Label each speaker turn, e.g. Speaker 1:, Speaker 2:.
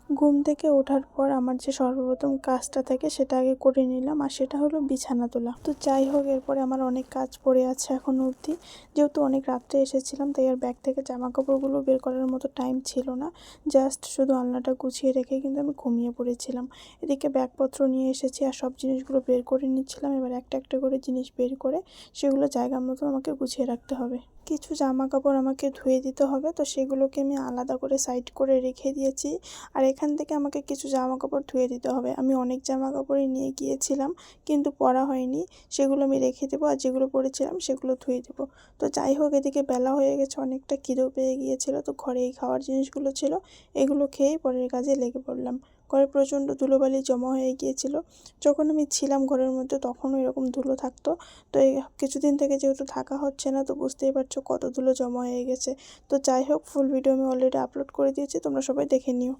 Speaker 1: ঘুম থেকে ওঠার পর আমার যে সর্বপ্রথম কাজটা থাকে সেটা আগে করে নিলাম, আর সেটা হলো বিছানা তোলা। তো যাই হোক, এরপরে আমার অনেক কাজ পড়ে আছে এখনও অবধি। যেহেতু অনেক রাত্রে এসেছিলাম, তাই আর ব্যাগ থেকে জামা কাপড়গুলো বের করার মতো টাইম ছিল না। জাস্ট শুধু আলনাটা গুছিয়ে রেখে কিন্তু আমি ঘুমিয়ে পড়েছিলাম। এদিকে ব্যাগপত্র নিয়ে এসেছি আর সব জিনিসগুলো বের করে নিচ্ছিলাম। এবার একটা একটা করে জিনিস বের করে সেগুলো জায়গা মতো আমাকে গুছিয়ে রাখতে হবে। কিছু জামা কাপড় আমাকে ধুয়ে দিতে হবে, তো সেগুলোকে আমি আলাদা করে সাইড করে রেখে দিয়েছি। আর এখান থেকে আমাকে কিছু জামা কাপড় ধুয়ে দিতে হবে। আমি অনেক জামা কাপড়ই নিয়ে গিয়েছিলাম, কিন্তু পরা হয়নি। সেগুলো আমি রেখে দেবো, আর যেগুলো পরেছিলাম সেগুলো ধুয়ে দেবো। তো যাই হোক, এদিকে বেলা হয়ে গেছে, অনেকটা খিদেও পেয়ে গিয়েছিলো। তো ঘরে এই খাওয়ার জিনিসগুলো ছিল, এগুলো খেয়েই পরের কাজে লেগে পড়লাম। ঘরে প্রচণ্ড ধুলোবালি জমা হয়ে গিয়েছিল। যখন আমি ছিলাম ঘরের মধ্যে তখনও এরকম ধুলো থাকতো। তো এই কিছুদিন থেকে যেহেতু থাকা হচ্ছে না, তো বুঝতেই পারছো কত ধুলো জমা হয়ে গেছে। তো যাই হোক, ফুল ভিডিও আমি অলরেডি আপলোড করে দিয়েছি, তোমরা সবাই দেখে নিও।